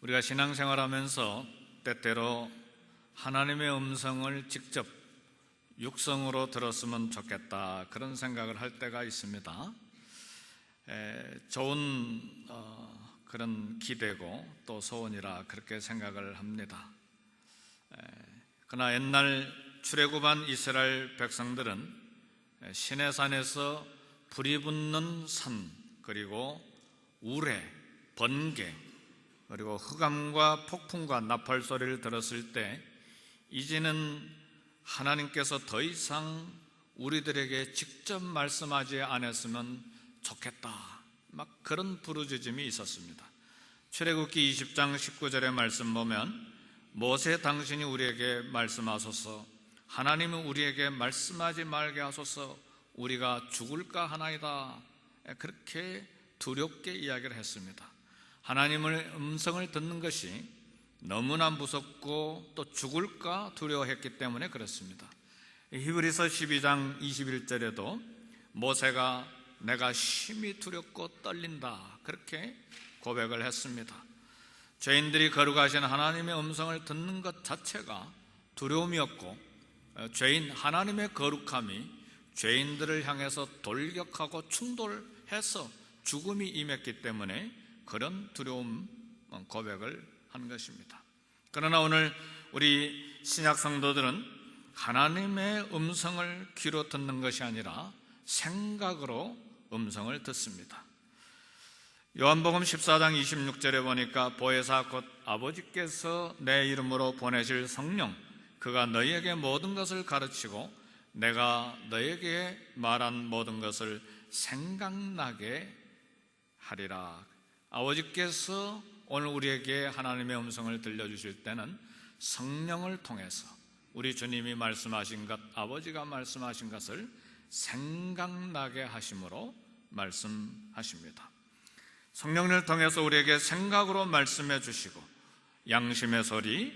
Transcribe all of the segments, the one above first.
우리가 신앙생활하면서 때때로 하나님의 음성을 직접 육성으로 들었으면 좋겠다, 그런 생각을 할 때가 있습니다. 좋은 그런 기대고 또 소원이라 그렇게 생각을 합니다. 그러나 옛날 출애굽한 이스라엘 백성들은 시내산에서 불이 붙는 산, 그리고 우레, 번개, 그리고 흑암과 폭풍과 나팔 소리를 들었을 때 이제는 하나님께서 더 이상 우리들에게 직접 말씀하지 않았으면 좋겠다, 막 그런 부르짖음이 있었습니다. 출애굽기 20장 19절의 말씀 보면, 모세 당신이 우리에게 말씀하소서, 하나님은 우리에게 말씀하지 말게 하소서, 우리가 죽을까 하나이다, 그렇게 두렵게 이야기를 했습니다. 하나님의 음성을 듣는 것이 너무나 무섭고 또 죽을까 두려워했기 때문에 그렇습니다. 히브리서 12장 21절에도 모세가 내가 심히 두렵고 떨린다, 그렇게 고백을 했습니다. 죄인들이 거룩하신 하나님의 음성을 듣는 것 자체가 두려움이었고, 죄인 하나님의 거룩함이 죄인들을 향해서 돌격하고 충돌해서 죽음이 임했기 때문에 그런 두려움 고백을 한 것입니다. 그러나 오늘 우리 신약 성도들은 하나님의 음성을 귀로 듣는 것이 아니라 생각으로 음성을 듣습니다. 요한복음 14장 26절에 보니까 보혜사 곧 아버지께서 내 이름으로 보내실 성령, 그가 너희에게 모든 것을 가르치고 내가 너희에게 말한 모든 것을 생각나게 하리라. 아버지께서 오늘 우리에게 하나님의 음성을 들려주실 때는 성령을 통해서 우리 주님이 말씀하신 것, 아버지가 말씀하신 것을 생각나게 하심으로 말씀하십니다. 성령을 통해서 우리에게 생각으로 말씀해 주시고 양심의 소리,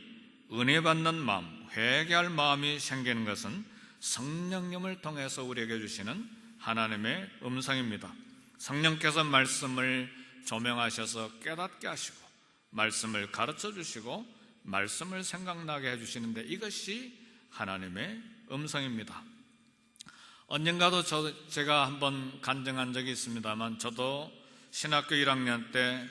은혜 받는 마음, 회개할 마음이 생기는 것은 성령님을 통해서 우리에게 주시는 하나님의 음성입니다. 성령께서 말씀을 조명하셔서 깨닫게 하시고 말씀을 가르쳐 주시고 말씀을 생각나게 해주시는데, 이것이 하나님의 음성입니다. 언젠가도 제가 한번 간증한 적이 있습니다만, 저도 신학교 1학년 때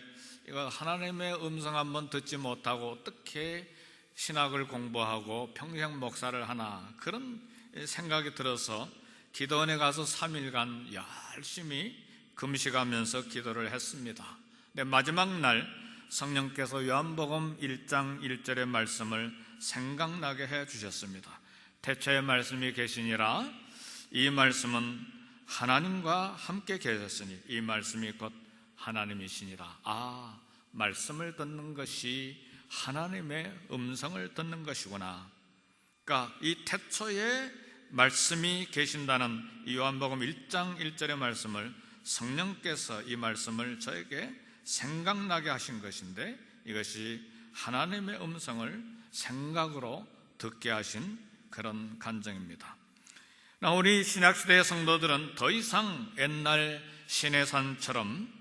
이거 하나님의 음성 한번 듣지 못하고 어떻게 신학을 공부하고 평생 목사를 하나, 그런 생각이 들어서 기도원에 가서 3일간 열심히 금식하면서 기도를 했습니다. 근데 마지막 날 성령께서 요한복음 1장 1절의 말씀을 생각나게 해 주셨습니다. 태초에 말씀이 계시니라, 이 말씀은 하나님과 함께 계셨으니 이 말씀이 곧 하나님이시니라. 말씀을 듣는 것이 하나님의 음성을 듣는 것이구나. 그러니까 이 태초에 말씀이 계신다는 이 요한복음 1장 1절의 말씀을 성령께서 이 말씀을 저에게 생각나게 하신 것인데, 이것이 하나님의 음성을 생각으로 듣게 하신 그런 간증입니다. 우리 신약시대의 성도들은 더 이상 옛날 시내산처럼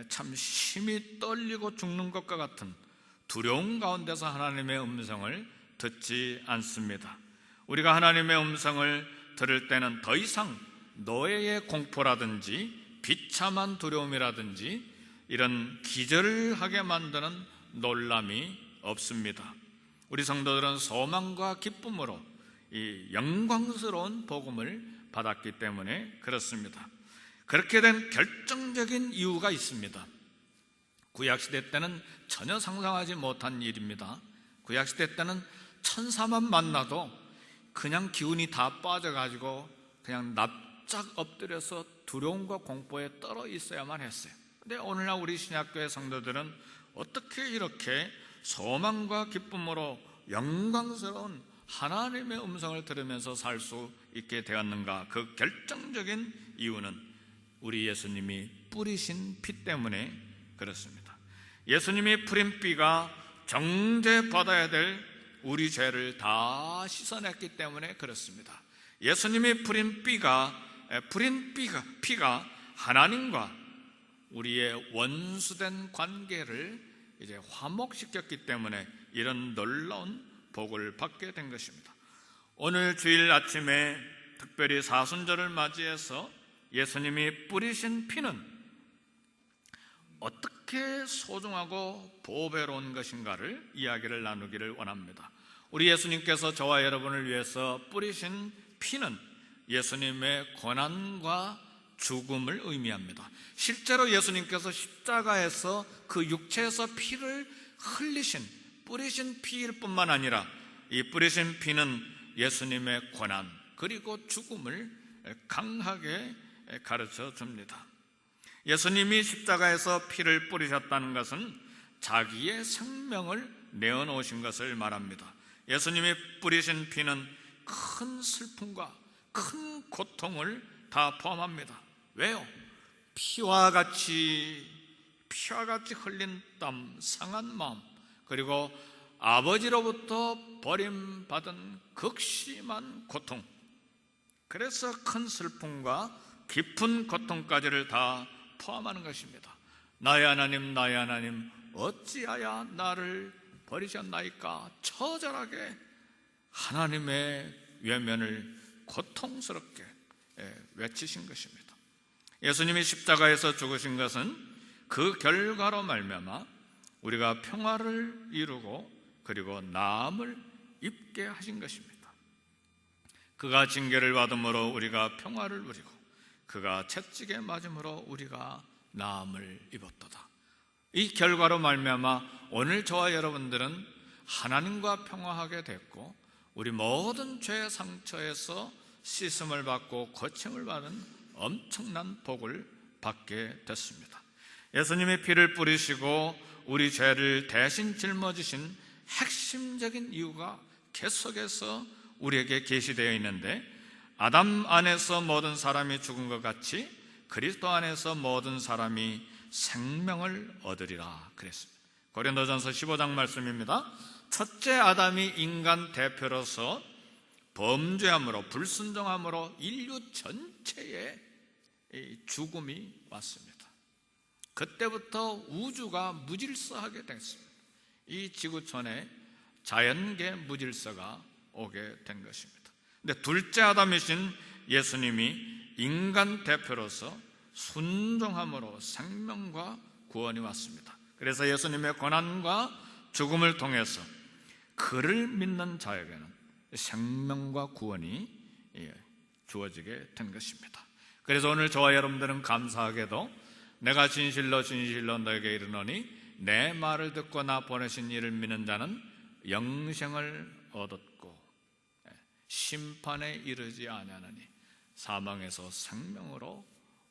참 심히 떨리고 죽는 것과 같은 두려움 가운데서 하나님의 음성을 듣지 않습니다. 우리가 하나님의 음성을 들을 때는 더 이상 노예의 공포라든지 비참한 두려움이라든지 이런 기절하게 만드는 놀람이 없습니다. 우리 성도들은 소망과 기쁨으로 이 영광스러운 복음을 받았기 때문에 그렇습니다. 그렇게 된 결정적인 이유가 있습니다. 구약시대 때는 전혀 상상하지 못한 일입니다. 구약시대 때는 천사만 만나도 그냥 기운이 다 빠져가지고 그냥 납작 엎드려서 두려움과 공포에 떨어 있어야만 했어요. 근데 오늘날 우리 신약교회 성도들은 어떻게 이렇게 소망과 기쁨으로 영광스러운 하나님의 음성을 들으면서 살 수 있게 되었는가? 그 결정적인 이유는 우리 예수님이 뿌리신 피 때문에 그렇습니다. 예수님이 뿌린 피가 정죄받아야 될 우리 죄를 다 씻어냈기 때문에 그렇습니다. 예수님이 뿌린 피가 하나님과 우리의 원수된 관계를 이제 화목시켰기 때문에 이런 놀라운 복을 받게 된 것입니다. 오늘 주일 아침에 특별히 사순절을 맞이해서 예수님이 뿌리신 피는 어떻게 소중하고 보배로운 것인가를 이야기를 나누기를 원합니다. 우리 예수님께서 저와 여러분을 위해서 뿌리신 피는 예수님의 고난과 죽음을 의미합니다. 실제로 예수님께서 십자가에서 그 육체에서 피를 흘리신, 뿌리신 피일 뿐만 아니라 이 뿌리신 피는 예수님의 고난 그리고 죽음을 강하게 가르쳐 줍니다. 예수님이 십자가에서 피를 뿌리셨다는 것은 자기의 생명을 내어놓으신 것을 말합니다. 예수님이 뿌리신 피는 큰 슬픔과 큰 고통을 다 포함합니다. 왜요? 피와 같이 흘린 땀, 상한 마음, 그리고 아버지로부터 버림받은 극심한 고통, 그래서 큰 슬픔과 깊은 고통까지를 다 포함하는 것입니다. 나의 하나님, 나의 하나님, 어찌하여 나를 버리셨나이까? 처절하게 하나님의 외면을 고통스럽게 외치신 것입니다. 예수님이 십자가에서 죽으신 것은 그 결과로 말미암아 우리가 평화를 이루고 그리고 나음을 입게 하신 것입니다. 그가 징계를 받음으로 우리가 평화를 누리고 그가 채찍에 맞음으로 우리가 나음을 입었도다. 이 결과로 말미암아 오늘 저와 여러분들은 하나님과 평화하게 됐고 우리 모든 죄의 상처에서 씻음을 받고 고침을 받은 엄청난 복을 받게 됐습니다. 예수님의 피를 뿌리시고 우리 죄를 대신 짊어지신 핵심적인 이유가 계속해서 우리에게 계시되어 있는데, 아담 안에서 모든 사람이 죽은 것 같이 그리스도 안에서 모든 사람이 생명을 얻으리라 그랬습니다. 고린도전서 15장 말씀입니다. 첫째 아담이 인간 대표로서 범죄함으로 불순종함으로 인류 전체에 죽음이 왔습니다. 그때부터 우주가 무질서하게 됐습니다. 이 지구촌에 자연계 무질서가 오게 된 것입니다. 근데 둘째 아담이신 예수님이 인간 대표로서 순종함으로 생명과 구원이 왔습니다. 그래서 예수님의 고난과 죽음을 통해서 그를 믿는 자에게는 생명과 구원이 주어지게 된 것입니다. 그래서 오늘 저와 여러분들은 감사하게도 내가 진실로 진실로 너에게 이르노니 내 말을 듣고 나 보내신 이를 믿는 자는 영생을 얻었고 심판에 이르지 아니하느니 사망에서 생명으로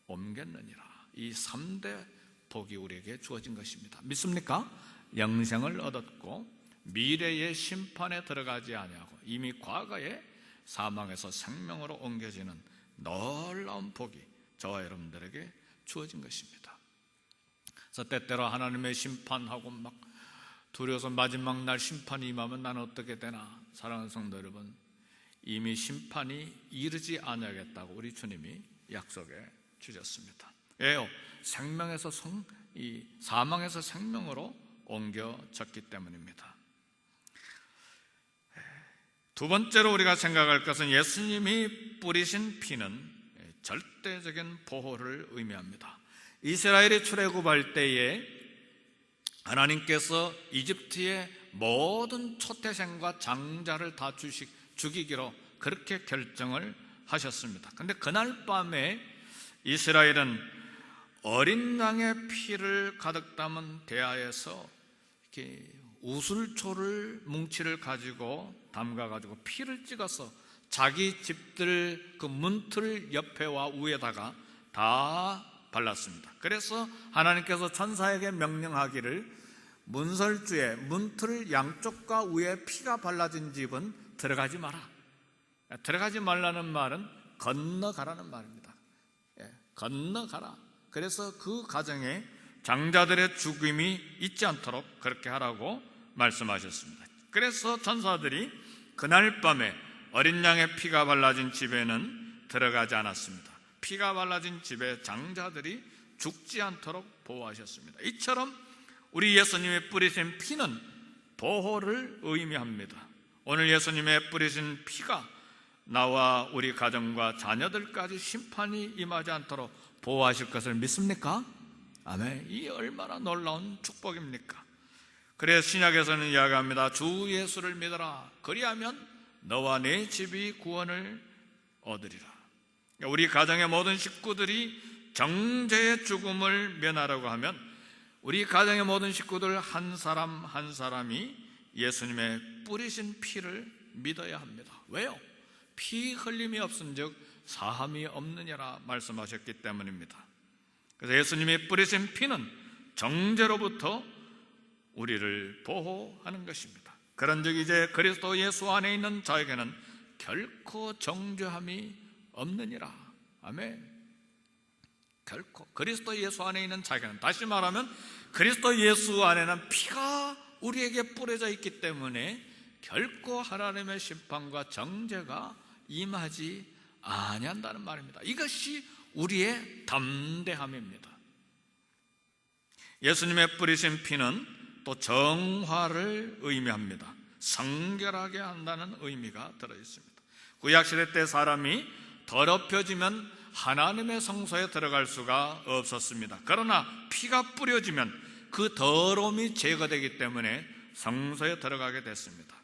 옮겼느니라. 이 3대 복이 우리에게 주어진 것입니다. 믿습니까? 영생을 얻었고 미래의 심판에 들어가지 아니하고 이미 과거에 사망에서 생명으로 옮겨지는 놀라운 복이 저와 여러분들에게 주어진 것입니다. 그래서 때때로 하나님의 심판하고 막 두려워서 마지막 날 심판이 임하면 나는 어떻게 되나? 사랑하는 성도 여러분, 이미 심판이 이르지 아니하겠다고 우리 주님이 약속해 주셨습니다. 왜요? 생명에서 이 사망에서 생명으로 옮겨졌기 때문입니다. 두 번째로 우리가 생각할 것은 예수님이 뿌리신 피는 절대적인 보호를 의미합니다. 이스라엘이 출애굽할 때에 하나님께서 이집트의 모든 초태생과 장자를 다 죽이기로 그렇게 결정을 하셨습니다. 그런데 그날 밤에 이스라엘은 어린 양의 피를 가득 담은 대야에서 이렇게 우슬초를 뭉치를 가지고 담가가지고 피를 찍어서 자기 집들 그 문틀 옆에와 위에다가 다 발랐습니다. 그래서 하나님께서 천사에게 명령하기를 문설주에 문틀 양쪽과 위에 피가 발라진 집은 들어가지 마라. 들어가지 말라는 말은 건너가라는 말입니다. 건너가라. 그래서 그 가정에 장자들의 죽음이 있지 않도록 그렇게 하라고 말씀하셨습니다. 그래서 천사들이 그날 밤에 어린 양의 피가 발라진 집에는 들어가지 않았습니다. 피가 발라진 집에 장자들이 죽지 않도록 보호하셨습니다. 이처럼 우리 예수님이 뿌리신 피는 보호를 의미합니다. 오늘 예수님의 뿌리신 피가 나와 우리 가정과 자녀들까지 심판이 임하지 않도록 보호하실 것을 믿습니까? 아멘. 이 얼마나 놀라운 축복입니까? 그래서 신약에서는 이야기합니다. 주 예수를 믿어라. 그리하면 너와 내 집이 구원을 얻으리라. 우리 가정의 모든 식구들이 정죄의 죽음을 면하라고 하면 우리 가정의 모든 식구들 한 사람 한 사람이 예수님의 뿌리신 피를 믿어야 합니다. 왜요? 피 흘림이 없은즉 사함이 없느니라 말씀하셨기 때문입니다. 그래서 예수님이 뿌리신 피는 정죄로부터 우리를 보호하는 것입니다. 그런즉 이제 그리스도 예수 안에 있는 자에게는 결코 정죄함이 없느니라. 아멘. 결코 그리스도 예수 안에 있는 자에게는, 다시 말하면 그리스도 예수 안에는 피가 우리에게 뿌려져 있기 때문에 결코 하나님의 심판과 정죄가 임하지 아니한다는 말입니다. 이것이 우리의 담대함입니다. 예수님의 뿌리신 피는 또 정화를 의미합니다. 성결하게 한다는 의미가 들어있습니다. 구약시대 때 사람이 더럽혀지면 하나님의 성소에 들어갈 수가 없었습니다. 그러나 피가 뿌려지면 그 더러움이 제거되기 때문에 성소에 들어가게 됐습니다.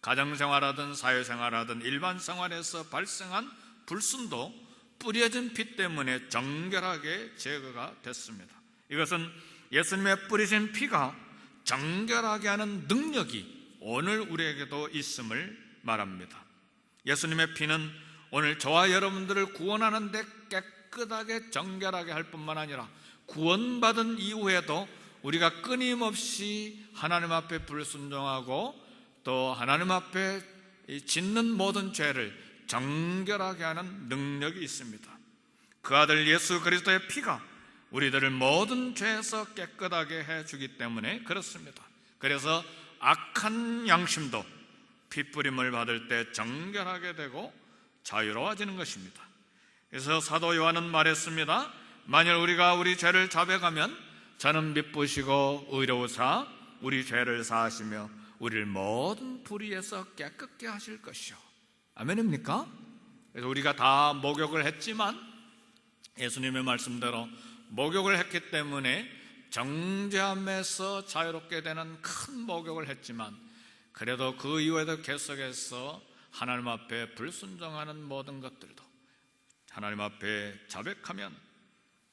가정생활하든 사회생활하든 일반 생활에서 발생한 불순도 뿌려진 피 때문에 정결하게 제거가 됐습니다. 이것은 예수님의 뿌리신 피가 정결하게 하는 능력이 오늘 우리에게도 있음을 말합니다. 예수님의 피는 오늘 저와 여러분들을 구원하는 데 깨끗하게 정결하게 할 뿐만 아니라 구원받은 이후에도 우리가 끊임없이 하나님 앞에 불순종하고 또 하나님 앞에 짓는 모든 죄를 정결하게 하는 능력이 있습니다. 그 아들 예수 그리스도의 피가 우리들을 모든 죄에서 깨끗하게 해주기 때문에 그렇습니다. 그래서 악한 양심도 핏부림을 받을 때 정결하게 되고 자유로워지는 것입니다. 그래서 사도 요한은 말했습니다. 만일 우리가 우리 죄를 자백하면 저는 미쁘시고 의로우사 우리 죄를 사하시며 우리를 모든 불의에서 깨끗게 하실 것이요. 아멘입니까? 그래서 우리가 다 목욕을 했지만 예수님의 말씀대로 목욕을 했기 때문에 정죄함에서 자유롭게 되는 큰 목욕을 했지만 그래도 그 이후에도 계속해서 하나님 앞에 불순종하는 모든 것들도 하나님 앞에 자백하면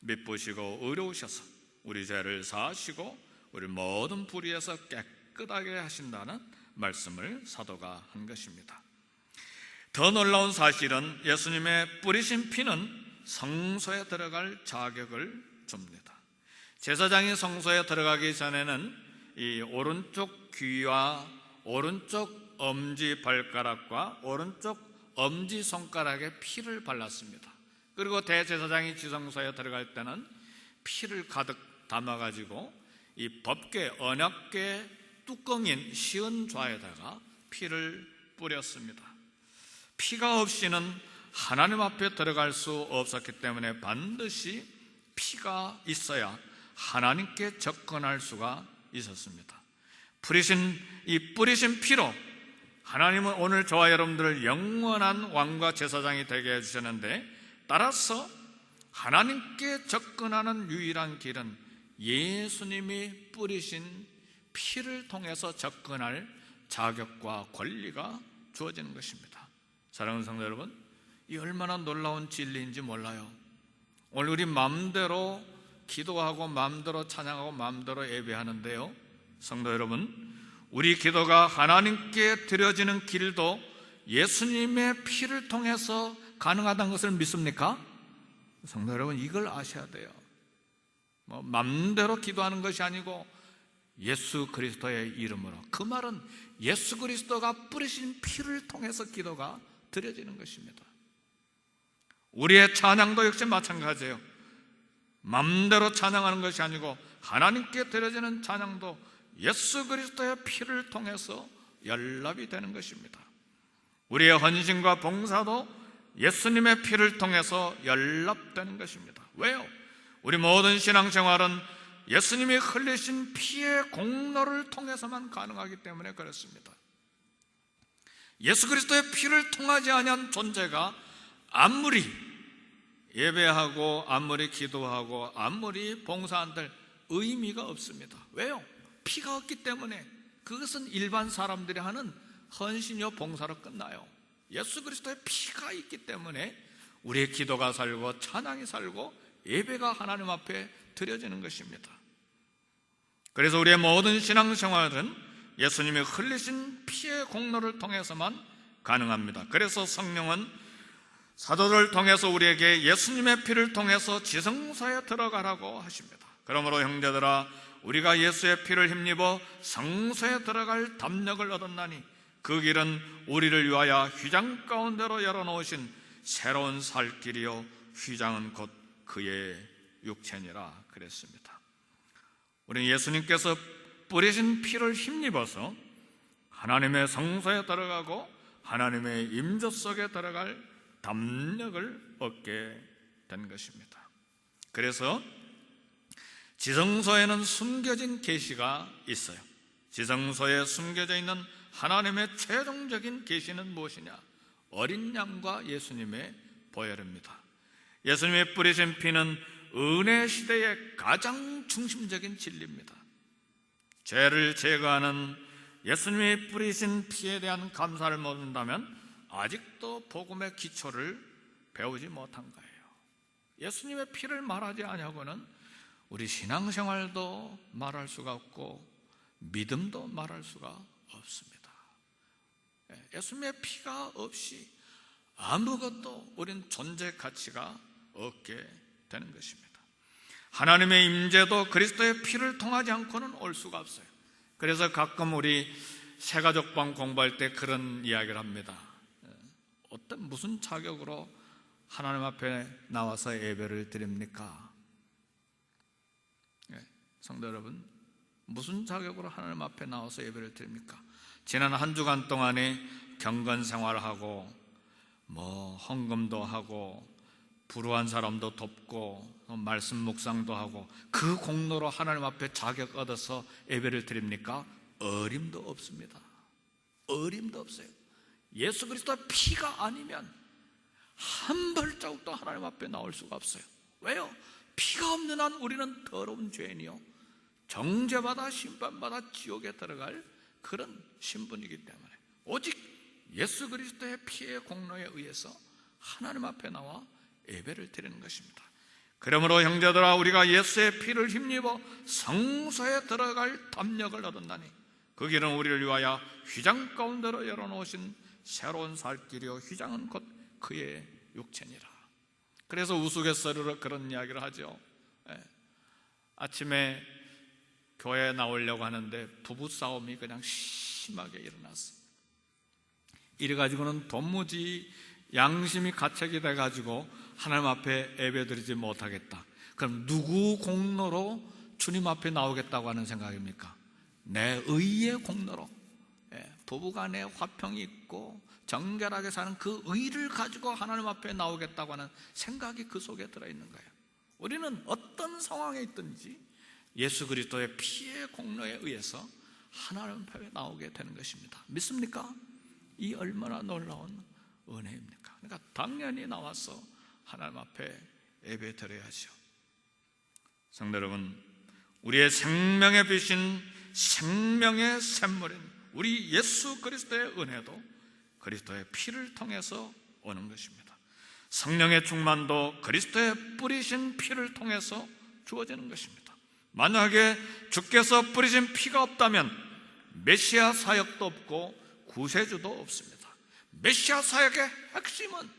미쁘시고 의로우셔서 우리 죄를 사하시고 우리 모든 불의에서 깨끗하게 하신다는 말씀을 사도가 한 것입니다. 더 놀라운 사실은 예수님의 뿌리신 피는 성소에 들어갈 자격을 줍니다. 제사장이 성소에 들어가기 전에는 이 오른쪽 귀와 오른쪽 엄지 발가락과 오른쪽 엄지 손가락에 피를 발랐습니다. 그리고 대제사장이 지성소에 들어갈 때는 피를 가득 담아가지고 이 법궤 언약궤 뚜껑인 시은좌에다가 피를 뿌렸습니다. 피가 없이는 하나님 앞에 들어갈 수 없었기 때문에 반드시 피가 있어야 하나님께 접근할 수가 있었습니다. 뿌리신 피로 하나님은 오늘 저와 여러분들을 영원한 왕과 제사장이 되게 해주셨는데, 따라서 하나님께 접근하는 유일한 길은 예수님이 뿌리신 피를 통해서 접근할 자격과 권리가 주어지는 것입니다. 사랑하는 성도 여러분, 이 얼마나 놀라운 진리인지 몰라요. 오늘 우리 마음대로 기도하고 마음대로 찬양하고 마음대로 예배하는데요, 성도 여러분, 우리 기도가 하나님께 드려지는 길도 예수님의 피를 통해서 가능하다는 것을 믿습니까? 성도 여러분, 이걸 아셔야 돼요. 마음대로 기도하는 것이 아니고 예수 그리스도의 이름으로, 그 말은 예수 그리스도가 뿌리신 피를 통해서 기도가 드려지는 것입니다. 우리의 찬양도 역시 마찬가지예요. 마음대로 찬양하는 것이 아니고 하나님께 드려지는 찬양도 예수 그리스도의 피를 통해서 연락이 되는 것입니다. 우리의 헌신과 봉사도 예수님의 피를 통해서 연락되는 것입니다. 왜요? 우리 모든 신앙생활은 예수님이 흘리신 피의 공로를 통해서만 가능하기 때문에 그렇습니다. 예수 그리스도의 피를 통하지 아니한 존재가 아무리 예배하고 아무리 기도하고 아무리 봉사한들 의미가 없습니다. 왜요? 피가 없기 때문에. 그것은 일반 사람들이 하는 헌신이요 봉사로 끝나요. 예수 그리스도의 피가 있기 때문에 우리의 기도가 살고 찬양이 살고 예배가 하나님 앞에 드려지는 것입니다. 그래서 우리의 모든 신앙생활은 예수님이 흘리신 피의 공로를 통해서만 가능합니다. 그래서 성령은 사도를 통해서 우리에게 예수님의 피를 통해서 지성소에 들어가라고 하십니다. 그러므로 형제들아, 우리가 예수의 피를 힘입어 성소에 들어갈 담력을 얻었나니 그 길은 우리를 위하여 휘장 가운데로 열어놓으신 새로운 살 길이요 휘장은 곧 그의 육체니라 그랬습니다. 우리는 예수님께서 뿌리신 피를 힘입어서 하나님의 성소에 들어가고 하나님의 임재 속에 들어갈 담력을 얻게 된 것입니다. 그래서 지성소에는 숨겨진 계시가 있어요. 지성소에 숨겨져 있는 하나님의 최종적인 계시는 무엇이냐? 어린 양과 예수님의 보혈입니다. 예수님의 뿌리신 피는 은혜 시대의 가장 중심적인 진리입니다. 죄를 제거하는 예수님이 뿌리신 피에 대한 감사를 모른다면 아직도 복음의 기초를 배우지 못한 거예요. 예수님의 피를 말하지 아니하고는 우리 신앙생활도 말할 수가 없고 믿음도 말할 수가 없습니다. 예수님의 피가 없이 아무것도 우린 존재 가치가 없게 되는 것입니다. 하나님의 임재도 그리스도의 피를 통하지 않고는 올 수가 없어요. 그래서 가끔 우리 새가족방 공부할 때 그런 이야기를 합니다. 무슨 자격으로 하나님 앞에 나와서 예배를 드립니까? 성도 여러분, 무슨 자격으로 하나님 앞에 나와서 예배를 드립니까? 지난 한 주간 동안에 경건 생활하고 헌금도 하고 불우한 사람도 돕고 말씀 묵상도 하고 그 공로로 하나님 앞에 자격 얻어서 예배를 드립니까? 어림도 없습니다. 어림도 없어요. 예수 그리스도의 피가 아니면 한 발자국도 하나님 앞에 나올 수가 없어요. 왜요? 피가 없는 한 우리는 더러운 죄인이요 정죄받아 심판받아 지옥에 들어갈 그런 신분이기 때문에 오직 예수 그리스도의 피의 공로에 의해서 하나님 앞에 나와 예배를 드리는 것입니다. 그러므로 형제들아, 우리가 예수의 피를 힘입어 성소에 들어갈 담력을 얻었나니 그 길은 우리를 위하여 휘장 가운데로 열어놓으신 새로운 살 길이요 휘장은 곧 그의 육체니라. 그래서 우스갯소리로 그런 이야기를 하죠. 아침에 교회에 나오려고 하는데 부부싸움이 그냥 심하게 일어났어요. 이래가지고는 도무지 양심이 가책이 돼가지고 하나님 앞에 예배드리지 못하겠다. 그럼 누구 공로로 주님 앞에 나오겠다고 하는 생각입니까? 내 의의 공로로. 부부간에 화평이 있고 정결하게 사는 그 의를 가지고 하나님 앞에 나오겠다고 하는 생각이 그 속에 들어있는 거예요. 우리는 어떤 상황에 있든지 예수 그리스도의 피의 공로에 의해서 하나님 앞에 나오게 되는 것입니다. 믿습니까? 이 얼마나 놀라운 은혜입니까? 그러니까 당연히 나와서 하나님 앞에 예배 드려야죠. 성도 여러분, 우리의 생명의 빛인 생명의 샘물인 우리 예수 그리스도의 은혜도 그리스도의 피를 통해서 오는 것입니다. 성령의 충만도 그리스도의 뿌리신 피를 통해서 주어지는 것입니다. 만약에 주께서 뿌리신 피가 없다면 메시아 사역도 없고 구세주도 없습니다. 메시아 사역의 핵심은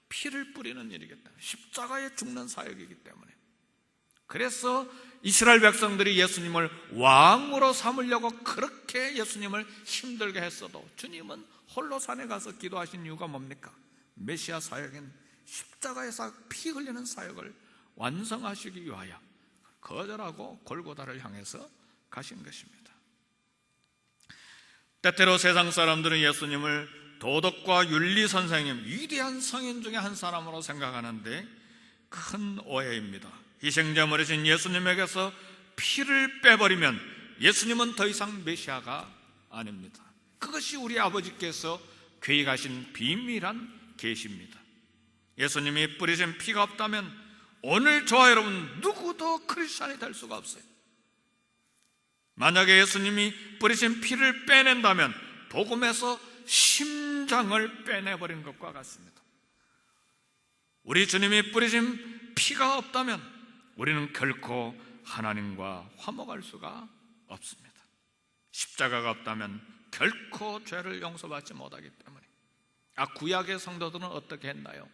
피를 뿌리는 일이기 때문에, 십자가에 죽는 사역이기 때문에, 그래서 이스라엘 백성들이 예수님을 왕으로 삼으려고 그렇게 예수님을 힘들게 했어도 주님은 홀로 산에 가서 기도하신 이유가 뭡니까? 메시아 사역인 십자가에서 피 흘리는 사역을 완성하시기 위하여 거절하고 골고다를 향해서 가신 것입니다. 때때로 세상 사람들은 예수님을 도덕과 윤리 선생님, 위대한 성인 중에 한 사람으로 생각하는데 큰 오해입니다. 희생자물이신 예수님에게서 피를 빼버리면 예수님은 더 이상 메시아가 아닙니다. 그것이 우리 아버지께서 계획하신 비밀한 계시입니다. 예수님이 뿌리신 피가 없다면 오늘 저와 여러분 누구도 크리스찬이 될 수가 없어요. 만약에 예수님이 뿌리신 피를 빼낸다면 복음에서 심장을 빼내버린 것과 같습니다. 우리 주님이 뿌리신 피가 없다면 우리는 결코 하나님과 화목할 수가 없습니다. 십자가가 없다면 결코 죄를 용서받지 못하기 때문에. 구약의 성도들은 어떻게 했나요?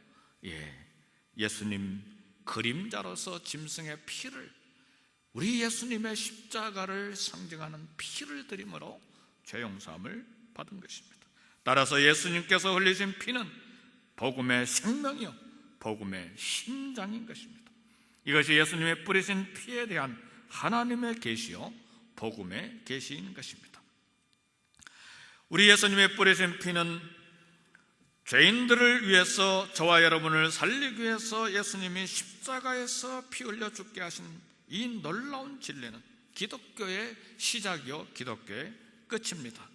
예수님 그림자로서 짐승의 피를, 우리 예수님의 십자가를 상징하는 피를 드림으로 죄 용서함을 받은 것입니다. 따라서 예수님께서 흘리신 피는 복음의 생명이요 복음의 심장인 것입니다. 이것이 예수님의 뿌리신 피에 대한 하나님의 계시요 복음의 계시인 것입니다. 우리 예수님의 뿌리신 피는 죄인들을 위해서, 저와 여러분을 살리기 위해서 예수님이 십자가에서 피 흘려 죽게 하신 이 놀라운 진리는 기독교의 시작이요 기독교의 끝입니다.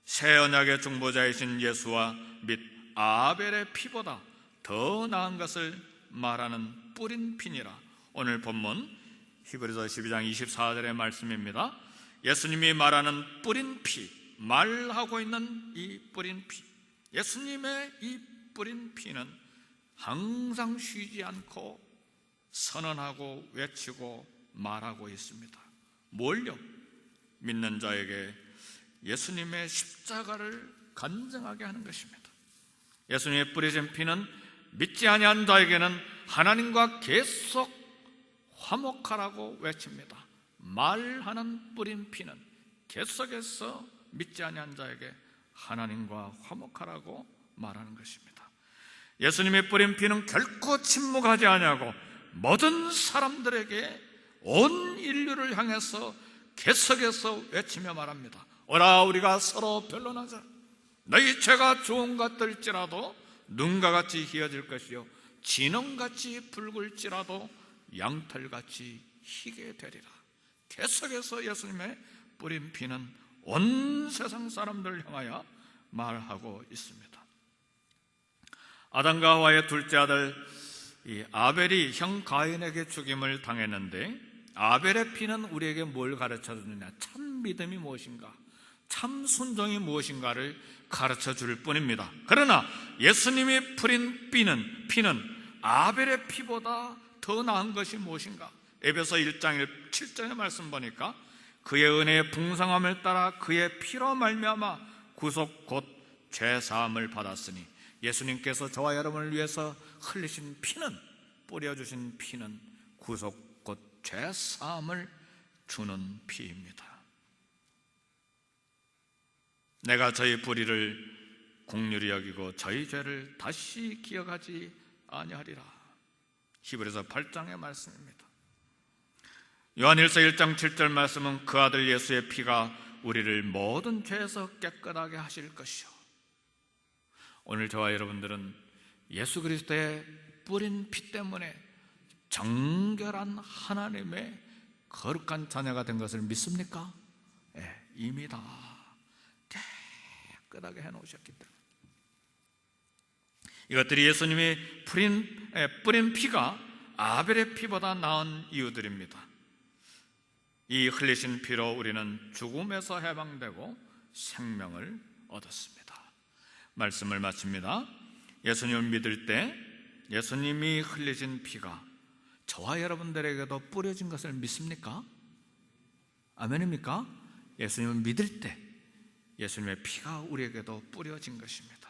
새 언약의 중보자이신 예수와 및 아벨의 피보다 더 나은 것을 말하는 뿌린 피니라. 오늘 본문 히브리서 12장 24절의 말씀입니다. 예수님이 말하는 뿌린 피, 말하고 있는 이 뿌린 피, 예수님의 이 뿌린 피는 항상 쉬지 않고 선언하고 외치고 말하고 있습니다. 뭘요? 믿는 자에게 예수님의 십자가를 간증하게 하는 것입니다. 예수님의 뿌리신 피는 믿지 아니한 자에게는 하나님과 계속 화목하라고 외칩니다. 말하는 뿌린 피는 계속해서 믿지 아니한 자에게 하나님과 화목하라고 말하는 것입니다. 예수님의 뿌린 피는 결코 침묵하지 아니하고 모든 사람들에게, 온 인류를 향해서 계속해서 외치며 말합니다. 오라 우리가 서로 변론하자. 너희 죄가 좋은 것들일지라도 눈과 같이 희어질 것이요 진홍같이 붉을지라도 양털같이 희게 되리라. 계속해서 예수님의 뿌린 피는 온 세상 사람들을 향하여 말하고 있습니다. 아담과 하와의 둘째 아들 아벨이 형 가인에게 죽임을 당했는데, 아벨의 피는 우리에게 뭘 가르쳐 주느냐? 참 믿음이 무엇인가, 참 순종이 무엇인가를 가르쳐 줄 뿐입니다. 그러나 예수님이 뿌린 피는 아벨의 피보다 더 나은 것이 무엇인가? 에베소 1장 7절의 말씀 보니까 그의 은혜의 풍성함을 따라 그의 피로 말미암아 구속 곧 죄사함을 받았으니, 예수님께서 저와 여러분을 위해서 흘리신 피는, 뿌려주신 피는 구속 곧 죄사함을 주는 피입니다. 내가 저희 불의를 긍휼히 여기고 저희 죄를 다시 기억하지 아니하리라. 히브리서 8장의 말씀입니다. 요한일서 1장 7절 말씀은 그 아들 예수의 피가 우리를 모든 죄에서 깨끗하게 하실 것이요. 오늘 저와 여러분들은 예수 그리스도의 뿌린 피 때문에 정결한 하나님의 거룩한 자녀가 된 것을 믿습니까? 이미 다 깨끗하게 해놓으셨기 때문에. 이것들이 예수님이 뿌린 피가 아벨의 피보다 나은 이유들입니다. 이 흘리신 피로 우리는 죽음에서 해방되고 생명을 얻었습니다. 말씀을 마칩니다. 예수님을 믿을 때 예수님이 흘리신 피가 저와 여러분들에게도 뿌려진 것을 믿습니까? 아멘입니까? 예수님을 믿을 때 예수님의 피가 우리에게도 뿌려진 것입니다.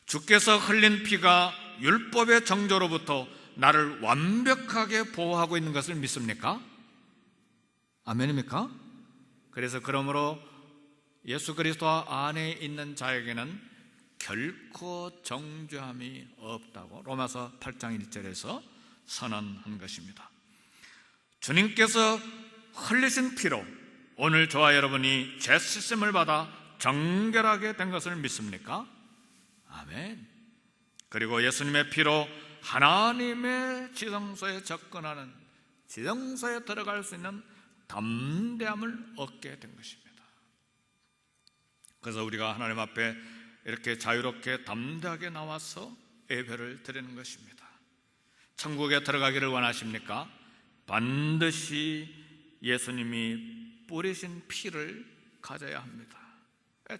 주께서 흘린 피가 율법의 정죄로부터 나를 완벽하게 보호하고 있는 것을 믿습니까? 아멘입니까? 그래서 그러므로 예수 그리스도 안에 있는 자에게는 결코 정죄함이 없다고 로마서 8장 1절에서 선언한 것입니다. 주님께서 흘리신 피로 오늘 저와 여러분이 죄 씻음을 받아 정결하게 된 것을 믿습니까? 아멘. 그리고 예수님의 피로 하나님의 지성소에 접근하는, 지성소에 들어갈 수 있는 담대함을 얻게 된 것입니다. 그래서 우리가 하나님 앞에 이렇게 자유롭게 담대하게 나와서 예배를 드리는 것입니다. 천국에 들어가기를 원하십니까? 반드시 예수님이 뿌리신 피를 가져야 합니다.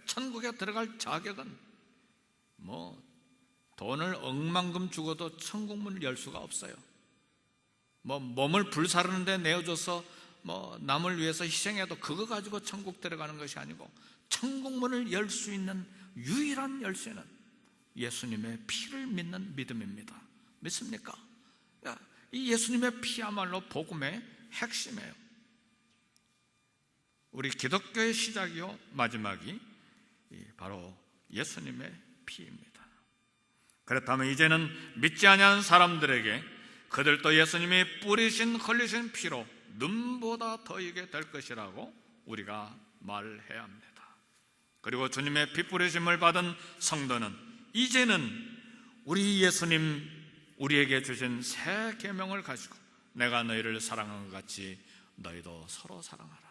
천국에 들어갈 자격은 돈을 억만금 주고도 천국 문을 열 수가 없어요. 몸을 불사르는 데 내어줘서 남을 위해서 희생해도 그거 가지고 천국 들어가는 것이 아니고, 천국 문을 열 수 있는 유일한 열쇠는 예수님의 피를 믿는 믿음입니다. 믿습니까? 이 예수님의 피야말로 복음의 핵심이에요. 우리 기독교의 시작이요 마지막이 바로 예수님의 피입니다. 그렇다면 이제는 믿지 아니하는 사람들에게 그들도 예수님이 뿌리신 흘리신 피로 눈보다 더이게 될 것이라고 우리가 말해야 합니다. 그리고 주님의 피 뿌리심을 받은 성도는 이제는 우리 예수님 우리에게 주신 새 계명을 가지고 내가 너희를 사랑한 것 같이 너희도 서로 사랑하라.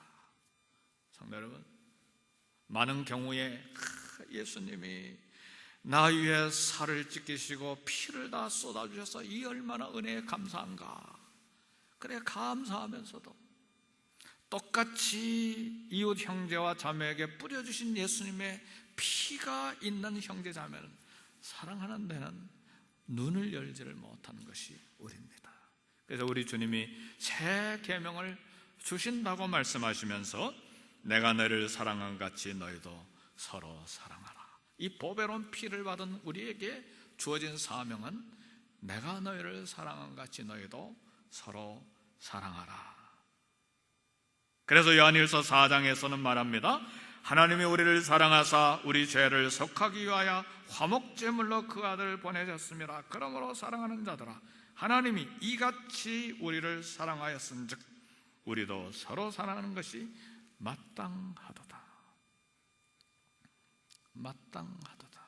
성도 여러분, 많은 경우에 예수님이 나 위에 살을 찢기시고 피를 다 쏟아주셔서 이 얼마나 은혜에 감사한가. 그래, 감사하면서도 똑같이 이웃 형제와 자매에게 뿌려주신 예수님의 피가 있는 형제 자매는 사랑하는 데는 눈을 열지를 못하는 것이 우리입니다. 그래서 우리 주님이 새 계명을 주신다고 말씀하시면서 내가 너희를 사랑한 같이 너희도 서로 사랑하라. 이 보배로운 피를 받은 우리에게 주어진 사명은 내가 너희를 사랑한 같이 너희도 서로 사랑하라. 그래서 요한일서 4장에서는 말합니다. 하나님이 우리를 사랑하사 우리 죄를 속하기 위하여 화목제물로 그 아들을 보내셨습니다. 그러므로 사랑하는 자들아, 하나님이 이같이 우리를 사랑하였은즉 우리도 서로 사랑하는 것이 마땅하도다. 마땅하도다.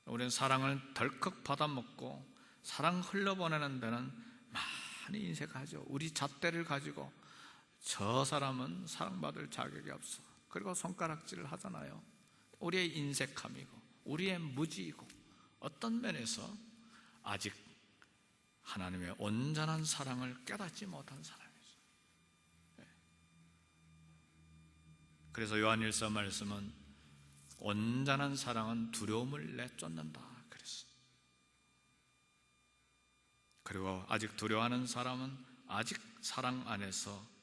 우리는 사랑을 덜컥 받아먹고 사랑 흘려보내는 데는 많이 인색하죠. 우리 잣대를 가지고 저 사람은 사랑받을 자격이 없어, 그리고 손가락질을 하잖아요. 우리의 인색함이고 우리의 무지이고 어떤 면에서 아직 하나님의 온전한 사랑을 깨닫지 못한 사람이죠. 그래서 요한일서 말씀은 온전한 사랑은 두려움을 내쫓는다 그랬어요. 그리고 아직 두려워하는 사람은 아직 사랑 안에서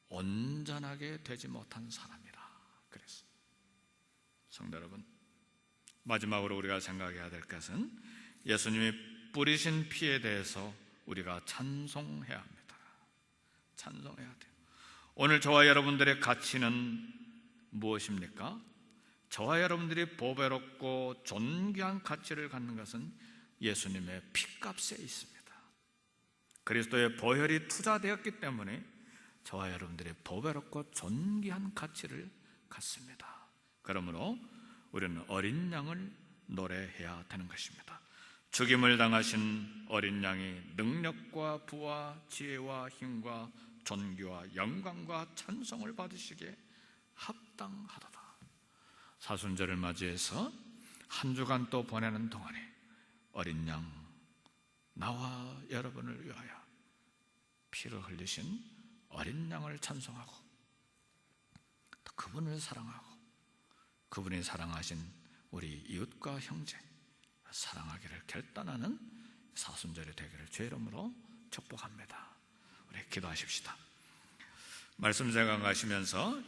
온전하게 되지 못한 사람이라 그랬어요. 성도 여러분, 마지막으로 우리가 생각해야 될 것은 예수님이 뿌리신 피에 대해서 우리가 찬송해야 합니다. 찬송해야 돼요. 오늘 저와 여러분들의 가치는 무엇입니까? 저와 여러분들이 보배롭고 존귀한 가치를 갖는 것은 예수님의 피값에 있습니다. 그리스도의 보혈이 투자되었기 때문에 저와 여러분들의 보배롭고 존귀한 가치를 갖습니다. 그러므로 우리는 어린 양을 노래해야 되는 것입니다. 죽임을 당하신 어린 양이 능력과 부와 지혜와 힘과 존귀와 영광과 찬송을 받으시기에 합당하도다. 사순절을 맞이해서 한 주간 또 보내는 동안에 어린 양, 나와 여러분을 위하여 피를 흘리신 어린 양을 찬송하고 또 그분을 사랑하고 그분이 사랑하신 우리 이웃과 형제 사랑하기를 결단하는 사순절이 되기를 주의 이름으로 축복합니다. 우리 기도하십시다. 말씀 생각하시면서